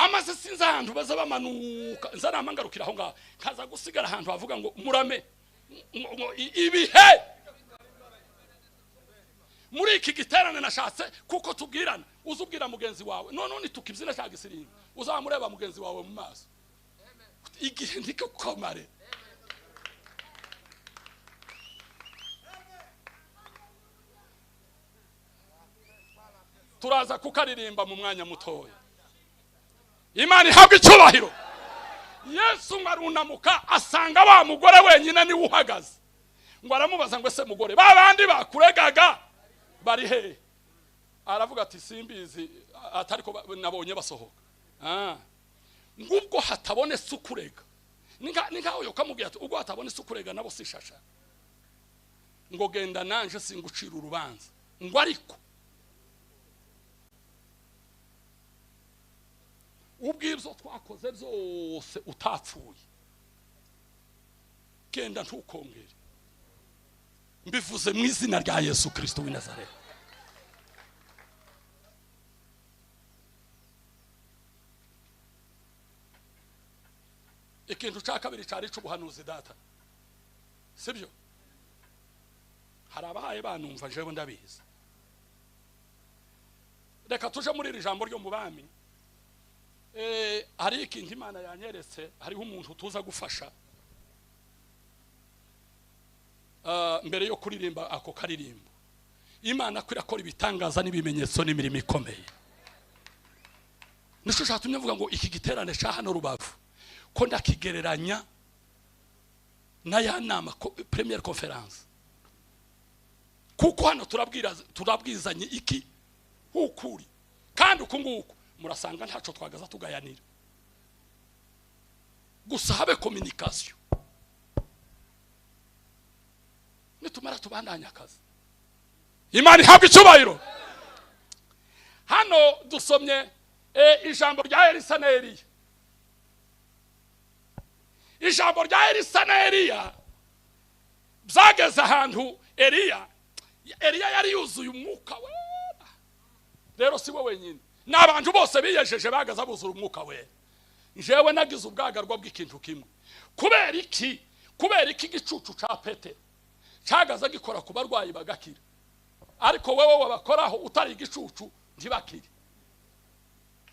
amaze sinza ahantu baza bamanuka nzaramangarukira aho ngaho kaza gusigara ahantu bavuga ngo murame ibihe muri iki giterane nashatse kuko tubwirana uzubwira mugenzi wawe none nitukibyina cya gisiringa uzamureba mugenzi wawe mu maso igihe ndiko komare turaza kukaririmba mu mwanya mutoya Imana ihabwa icyubahiro Yesu ngarunamuka asanga wa mugore wenyine ni uhagaze ngo aramubaza ngo ese mugore babandi bakuregaga bari he aravuga ati simbizi atariko nabonye basohoka ngubwo hatabone sukurega ninga uyo kamubwira ati ubwo hatabone sukurega nabo sishasha ngo genda nanje singucira urubanza ngo ariko ubwibyo twakoze byose utapfuye genda ntukongere mbivuze mu izina rya Yesu Kristo w'i Nazareti ikintu cya kabiri cyari cy'ubuhanuzi data sibyo harabaye banumva jewe ndabizi reka tuje muri iri jambo ryo mu bami hari ikintu Imana yanyeretse hariho umuntu tuza gufasha mbere yo kuririmba ako karirimbo Imana kwirakora ibitangaza n'ibimenyetso n'imirimo ikomeye nisho cyatumye mvuga ngo iki giterane cya hano Rubavu ko ndakigereranya na ya nama premiere conference kuko hano turabwizanye iki ukuri kandi ukunguko murasanga ntaco twagaza tugayanira gusa habe communication nitumara tubandanya akazi Imana ihabwa icyubahiro hano dusomye ijambo rya Elisa na Eliya ijambo rya Elisa na Eliya byageze ahantu Eliya yari yuzuye umwuka wera rero si we wenyine n'abantu bose biyejeje bagaza buzura umwuka wera jewe nagize ubwagarwa bw'ikintu kimwe kubera iki igicucu ca Petero cyagaza gikora ku barwayi bagakira ariko wewe wabakoraho utari igicucu ntibakire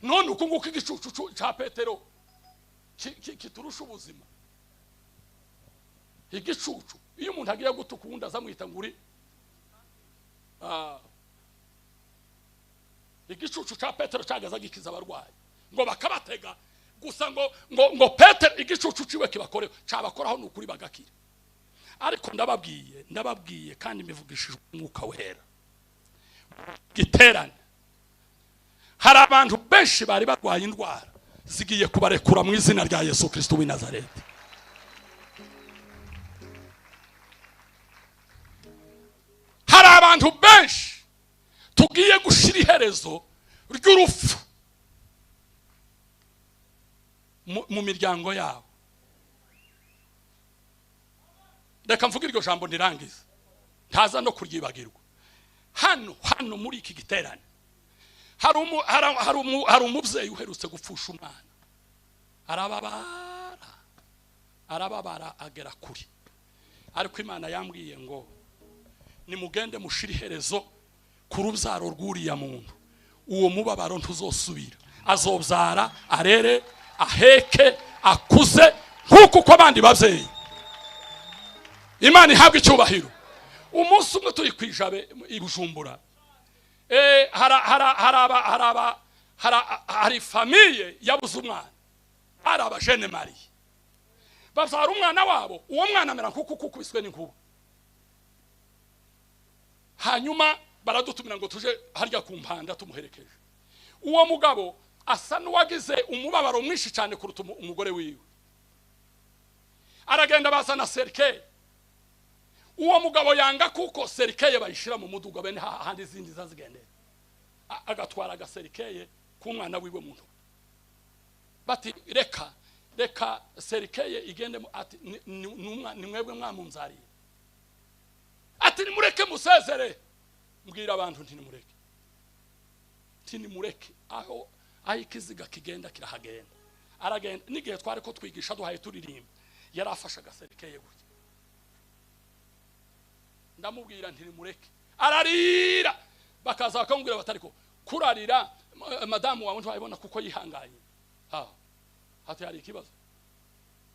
none ukunguka igicucu ca Petero kiturusha ubuzima igicucu iyo umuntu agiye gutukunda azamwita nguri igicucu ca Petero cyagaza gikiza abarwayi ngo bakabatega gusa ngo Petero igicucu ciwe kibakoreho cabakoraho n'ukuri bagakira ariko ndababwiye kandi mbivugishije umwuka wera giterane hari abantu benshi bari barwaye indwara zigiye kubarekura mu izina rya Yesu Kristo w'i Nazareti hari abantu benshi tugiye gushira iherezo ry'urupfu mu miryango yabo reka mvuge iryo jambo ndirangiza ntaza no kuryibagirwa hano muri iki giterane hari umubyeyi uherutse gupfusha umwana arababara agera kuri ariko Imana yambwiye ngo nimugende mushira iherezo ku rubyaro rw'uriya muntu uwo mubabaro ntuzosubira azobyara arere aheke akuze nk'uko uko abandi babyeyi Imana ihabwa icyubahiro umunsi umwe turi kwijabe i Bujumbura hari famiye yabuze umwana ari abajene Marie bavyara umwana wabo uwo mwana amera nk'uko kubiswe n'inkuba hanyuma baradutumira ngo tuje harya ku mpanda tumuherekeje uwo mugabo asa n'uwagize umubabaro mwinshi cyane kuruta umugore wiwe aragenda bazana serikeye uwo mugabo yanga kuko serikeye bayishira mu muduga bene handi izindi zazigendera agatwara agaserikeye ku mwana wiwe muntu bati reka serikeye igende ati ni mwebwe mwamunzariye ati nimureke musezere mbwira abantu nti nimureke aho aho ikiziga kigenda kirahagenda aragenda n'igihe twari ko twigisha duhaye turirimba yarafasha gaserekeye gutya ndamubwira nti nimureke ararira bakaza bakamubwira batariko kurarira madamu wawe ntwabibona kuko yihanganye hati hari ikibazo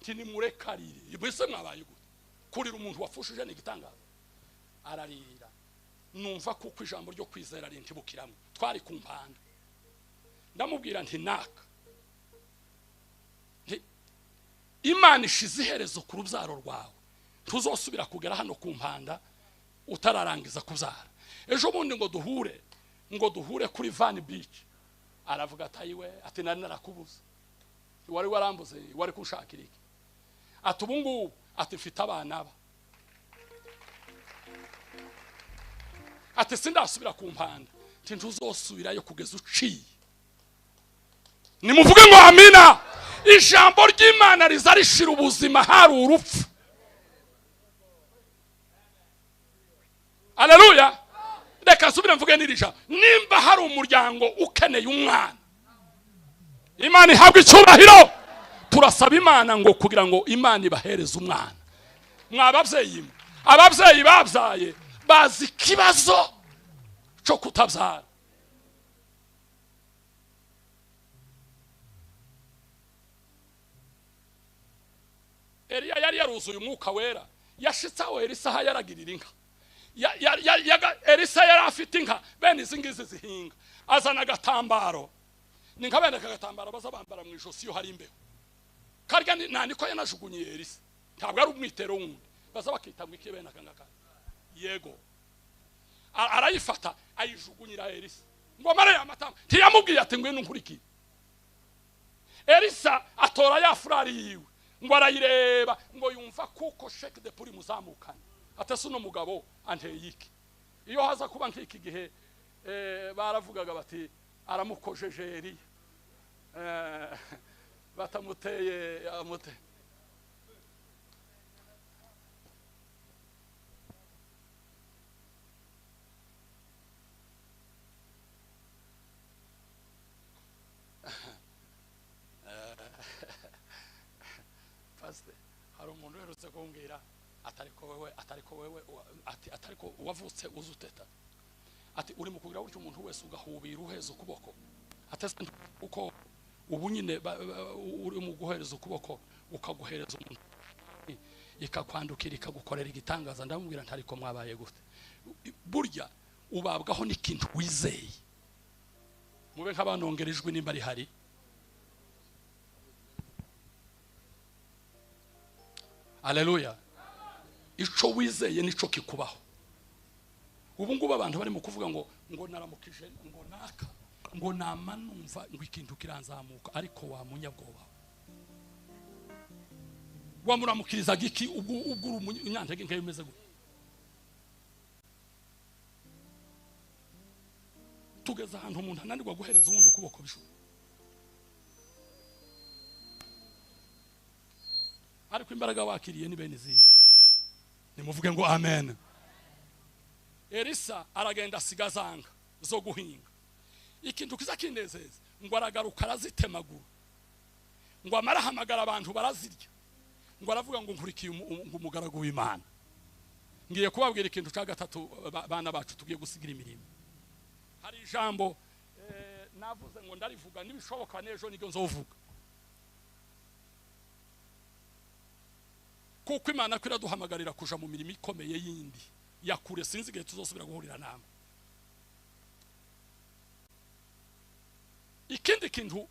nti nimurekarire mbese mwabaye gute kurira umuntu wafushije n'igitangaza ararira numva kuko ijambo ryo kwizera rintibukiramwe twari ku mpanda ndamubwira nti naka Imana ishize iherezo ku rubyaro rwawe tuzosubira kugera hano ku mpanda utararangiza kubyara ejo bundi ngo duhure kuri Van Beach aravuga atayiwe ati nari narakubuza wari warambuze wari kunshakira iki ati ubungu ati mfite abana ba ati sindasubira ku mpanda ati ntuzosubirayo kugeza uciye nimuvuge ngo amina ijambo ry'Imana rizarishira ubuzima hari urupfu Haleluya reka subira mvuge nirija nimba hari umuryango ukeneye umwana Imana ihabwa icyubahiro turasaba Imana ngo kugira ngo Imana ibahereze umwana mwabavyeyi abavyeyi babyaye bazi kibazo cyo kutabyara Eliya yari yaruzuye umwuka wera yashitsaho Elisa yaragirira inka Elisa yari afite inka bene izingizi zihinga azana gatambaro ninka bene kagatambaro bazabambara mu ijosi yo hari imbeho karya niko yanajugunye Elisa ntabwo ari umwitero wundi bazabakita ngo ikibene akangaka yego arayifata ayijugunyira Elisa ngo mare yamatama ntiyamubwiye ati ngwino nkuriki Elisa atora ya furari yiwe ngo arayireba ngo yumva kuko sheke de puri muzamukana atese uno mugabo anteye iki iyo haza kuba nk'iki gihe baravugaga bati aramukojeje Eliya batamuteye amute hari umuntu werutse kumbwira atariko wewe atariko wavutse uzuteta ati uri mukugira buryo umuntu wese ugahubira uheza ukuboko atese uko ubu nyine uri mu guhereza ukuboko ukaguhereza umuntu ikakwandukira ikagukorera igitangaza ndamubwira ntariko mwabaye gute burya ubabwaho n'ikintu wizeye mube nk'abanongerejwe nimba ari hari Haleluya ico wizeye nico kikubaho ubu ngubu abantu bari mu kuvuga ngo naramukije ngo naka ngo namanumva ngo ikintu kiranzamuka ariko wa munyabwoba wamuramukiriza giki ubwo unyantege nkayo meze gute tugeza ahantu umuntu ananirwa guhereza ubundi ukuboko bisho ariko imbaraga wakiriye ni bene izi nimuvuge ngo amen Elisa aragenda asigazanga zo guhinga ikintu kiza kinezeza ngo aragaruka arazitemagura ngo amarahamagara abantu barazirya ngo aravuga ngo nkurikiye umugaragu w'Imana ngiye kubabwira ikintu cya gatatu bana bacu tugiye gusigira imirimo hari ijambo navuze ngo ndarivuga nibishoboka nejo nige nzovuga kuko Imana kwiraduhamagarira kuja mu mirimo ikomeye yindi yakure sinzi gihe tuzosubira guhurira namwe ikindi kintu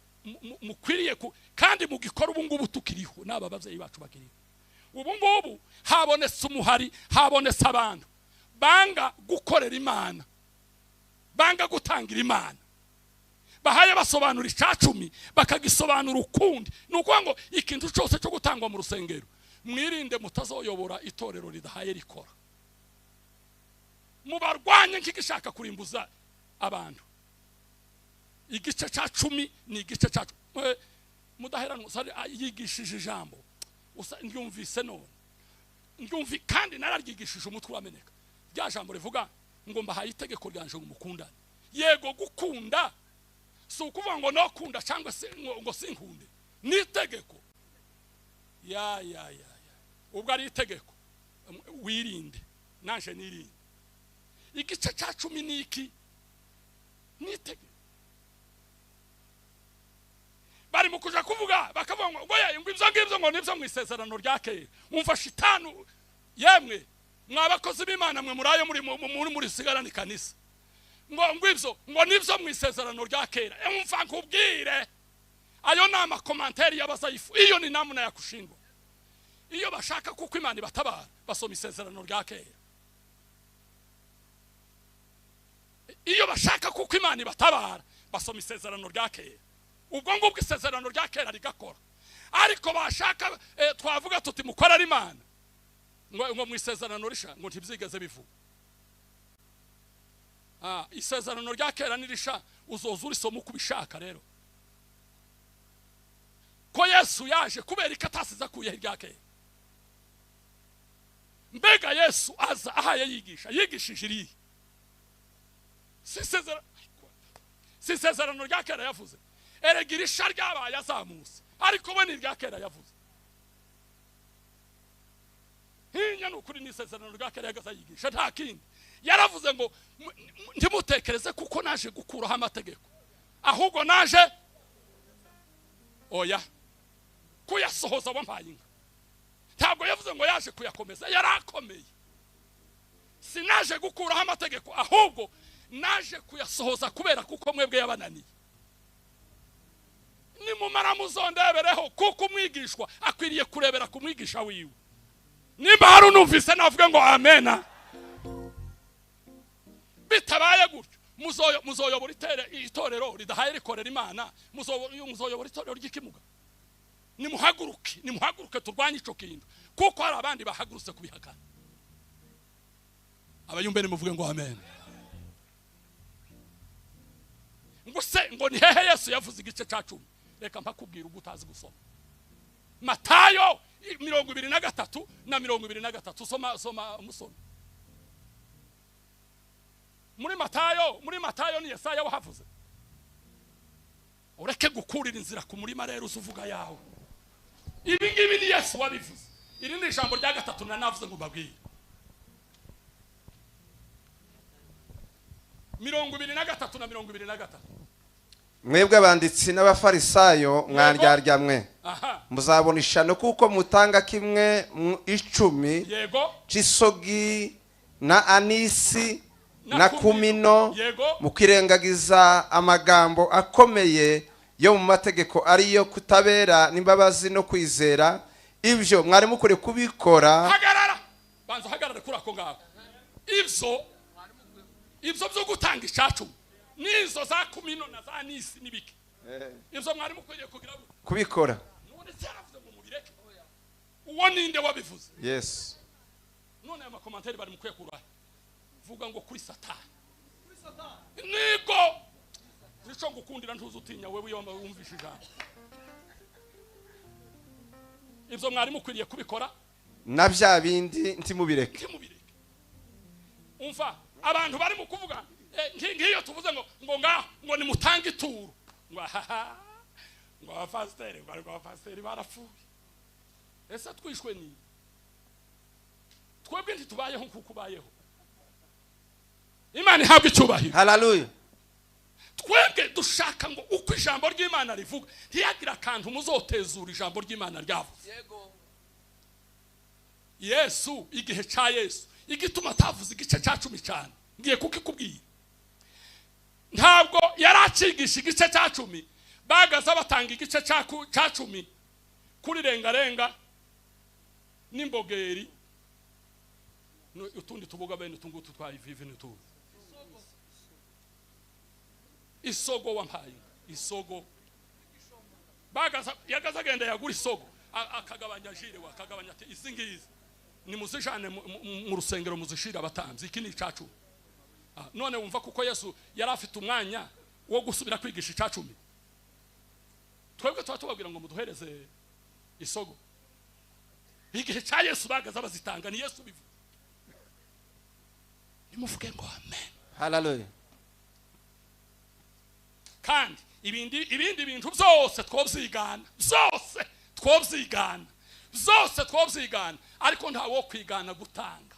mukwiriye kandi mugikora ubu ngubu tukiriho naba bavyeyi bacu bakiriho ubu ngubu habonetse umuhari habonetse abantu banga gukorera Imana banga gutangira Imana bahaye basobanura icacumi bakagisobanura ukundi nuko ngo ikintu cyose cyo gutangwa mu rusengero mwirinde mutazoyobora itorero ridahaye rikora mubarwanye nk'igishaka kurimbuza abantu igice cya 10 ni igice cya mudaheranwa yigishije ijambo ndyumvise none ndyumvi kandi nararyigishije umutwe urameneka rya jambo rivuga ngo mbahaye itegeko ryanje ngo mukundane yego gukunda si ukuvuga ngo no kunda cyangwa se ngo sinkunde nitegeko ya ubwo ari itegeko wirinde nanje nirinde igice cya 10 niki nitegeko bari mukuja kuvuga bakavuga ngo ibyo ngibyo ngo nibyo mwisezerano rya kera umva shitanu yemwe mwabakozi b'Imana mwe murayo muri sigarani kanisa ngo ibyo ngo nibyo mwisezerano rya kera umva nkubwire ayo nama commentaire y'abazayifu iyo ni namuna ya kushindwa iyo bashaka kuko Imana ibatabara basoma isezerano rya kera iyo bashaka kuko Imana ibatabara basoma isezerano rya kera ubwo ngubwo isezerano rya kera rigakora ariko bashaka twavuga tuti mukora ari Imana ngo mwisezerano risha ngo ntibyigeze bivuga isezerano rya kera nirisha uzozura isomo kubishaka rero ko Yesu yaje kubera ikatasiza kuye rya kera mbega Yesu aza ahaye yigishije iri sisezerano rya kera yavuze eregira isha ryabaye azamuse ariko we ni rya kera yavuze hinya nukuri ni isezerano rya kera yagaza yigisha nta kindi yaravuze ngo ntimutekereze kuko naje gukuraho amategeko ahubwo naje oya kuyasohoza wampaye inka ntabwo yavuze ngo yaje kuyakomeza yarakomeye sinaje gukuraho amategeko ahubwo naje kuyasohoza kubera kuko mwebwe yabananiye nimumara muzondebereho kuko umwigishwa akwiriye kurebera ku mwigisha wiwe nimba hari unumvise navuga ngo amena bitabaye gutyo muzoyobora itorero ridahaye rikorera Imana muzoyobora itorero ry'ikimuga nimuhaguruke turwanye ico kintu kuko hari abandi bahagurutse kubihakana abayumbe nimuvuge ngo amen ngo ni hehe Yesu yavuze igice cya 10 reka mpakubwira ubutazi gusoma Matayo 23 na 23 soma umusoma muri Matayo ni Yesaya wahavuze ureke gukurira inzira ku murima rero uzuvuga yawe ibi ngibi ni Yesu wabivuze iri ni ijambo rya 3 na navuze ngo babwire 23 na 23 mwebwe abanditsi n'abafarisayo mwandyarya mwe muzabona ishano kuko mutanga kimwe 10 c'isogi na anisi na kumino mukirengagiza amagambo akomeye yo mu mategeko ariyo kutabera n'imbabazi no kwizera ibyo mwari mukore kubikora banza hagarara kuri ako ngako ibyo byo gutanga icyacu nizo za kumino na za nisi nibiki ibyo mwari mukwiye kugira kubikora none cyaravuze ngo mubireke uwo ninde wabivuze yes none ama commentaire bari mukwiye kurahe vuga ngo kuri satani niko nico ngukundira ntuzutinya wewe yomba wumvisha ijambo ibyo mwari mukwiriye kubikora na bya bindi ntimubireke umva abantu bari mu kuvuga ngiyo tuvuze ngo ni mutange ituru ngo abapasiteri barapfuye ese twishwe ni twebwe ntitubayeho nkuko ubayeho Imana ihabwe icyubahiro haleluya twebwe dushaka ngo uko ijambo ry'Imana rivuga ntiyagira kantu muzotezura ijambo ry'Imana ryavuze Yesu igihe cya Yesu igituma tavuze igice cya 10 cyane ngiye kukikubwira ntabwo yaracigisha igice cya 10 bagaza batanga igice cya 10 kuri rengarenga n'imbogeri utundi tubuga bene tungutu twa ivive n'utu isogo wampaye isogo bagaza yagaza genda yagura isogo akagabanya jire wakagabanya ati izingizi ni muzijane mu rusengero muzishira abatamzi iki ni icacu none wumva kuko Yesu yari afite umwanya wo gusubira kwigisha icacu twebwe twatubabwira ngo muduhereze isogo igihe cya Yesu bagaza bazitanga ni Yesu bivuze nimuvuge ngo amen haleluya kandi ibindi bintu byose twobyigana byose twobyigana ariko nta wo kwigana gutanga